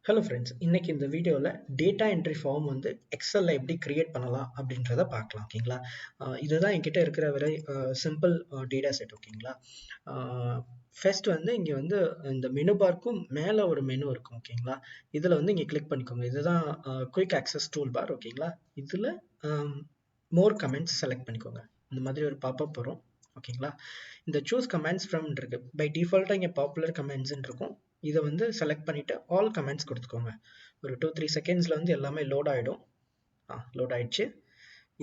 Hello friends, இன்னைக்கு இந்த வீடியோவில் டேட்டா என்ட்ரி ஃபார்ம் வந்து எக்ஸலில் எப்படி கிரியேட் பண்ணலாம் அப்படின்றத பார்க்கலாம். ஓகேங்களா? இதுதான் என்கிட்ட இருக்கிற வெரி சிம்பிள் டேட்டா செட். ஓகேங்களா? ஃபர்ஸ்ட் வந்து இங்கே வந்து இந்த மெனு பார்க்கும் மேலே ஒரு மெனு இருக்கும். ஓகேங்களா? இதில் வந்து இங்கே கிளிக் பண்ணிக்கோங்க. இதுதான் குயிக் ஆக்சஸ் டூல் பார். ஓகேங்களா? இதில் மோர் கமெண்ட்ஸ் செலக்ட் பண்ணிக்கோங்க. இந்த மாதிரி ஒரு பாப்பப் வரும். ஓகேங்களா? இந்த சூஸ் கமெண்ட்ஸ் ஃப்ரம் இருக்கு. பை டிஃபால்ட்டாக இங்கே பாப்புலர் கமெண்ட்ஸ்ன்னு இருக்கும். இதை வந்து செலக்ட் பண்ணிவிட்டு ஆல் கமெண்ட்ஸ் கொடுத்துக்கோங்க. ஒரு 2-3 செகண்ட்ஸில் வந்து எல்லாமே லோட் ஆகிடும். லோட் ஆகிடுச்சு.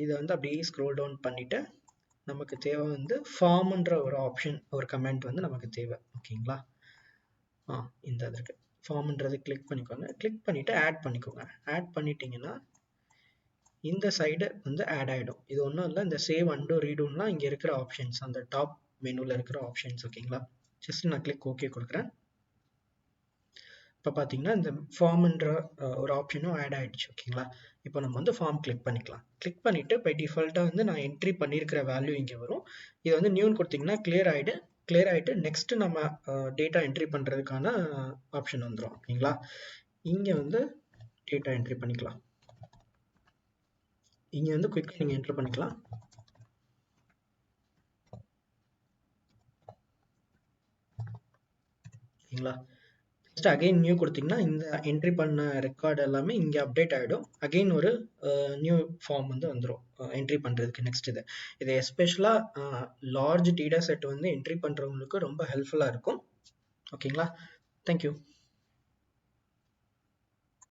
இதை வந்து அப்படியே ஸ்க்ரோல் டவுன் பண்ணிவிட்டு நமக்கு தேவை வந்து ஃபார்ம்ன்ற ஒரு ஆப்ஷன், ஒரு கமெண்ட் வந்து நமக்கு தேவை. ஓகேங்களா? இந்த இது இருக்குது. ஃபார்ம்ன்றது கிளிக் பண்ணிக்கோங்க. கிளிக் பண்ணிவிட்டு ஆட் பண்ணிக்கோங்க. ஆட் பண்ணிட்டீங்கன்னா இந்த சைடு வந்து ஆட் ஆகிடும். இது ஒன்றும் இல்லை, இந்த சேவ் அண்டு ரீடூன்லாம் இங்கே இருக்கிற ஆப்ஷன்ஸ், அந்த டாப் மெனுவில் இருக்கிற ஆப்ஷன்ஸ். ஓகேங்களா? ஜஸ்ட் நான் கிளிக் ஓகே கொடுக்குறேன். இப்போ பார்த்தீங்கன்னா இந்த ஃபார்ம்ன்ற ஒரு ஆப்ஷனும் ஆட் ஆகிடுச்சு. ஓகேங்களா? இப்போ நம்ம வந்து ஃபார்ம் கிளிக் பண்ணிக்கலாம். கிளிக் பண்ணிவிட்டு பை டிஃபால்ட்டாக வந்து நான் என்ட்ரி பண்ணியிருக்கிற வேல்யூ இங்கே வரும். இதை வந்து நியூன்னு கொடுத்தீங்கன்னா கிளியர் ஆகிட்டு நெக்ஸ்ட்டு நம்ம டேட்டா என்ட்ரி பண்ணுறதுக்கான ஆப்ஷன் வந்துடும். ஓகேங்களா? இங்கே வந்து டேட்டா என்ட்ரி பண்ணிக்கலாம். இங்கே வந்து குயிக்காக நீங்கள் என்ட்ரி பண்ணிக்கலாம். ஓகேங்களா? ஜஸ்ட் அகைன் நியூ கொடுத்தீங்கன்னா இந்த என்ட்ரி பண்ண ரெக்கார்டு எல்லாமே இங்கே அப்டேட் ஆகிடும். அகைன் ஒரு நியூ ஃபார்ம் வந்து வந்துடும் என்ட்ரி பண்ணுறதுக்கு. நெக்ஸ்ட் இது எஸ்பெஷலாக லார்ஜ் டேட்டா செட் வந்து என்ட்ரி பண்ணுறவங்களுக்கு ரொம்ப ஹெல்ப்ஃபுல்லாக இருக்கும். ஓகேங்களா? தேங்க்யூ.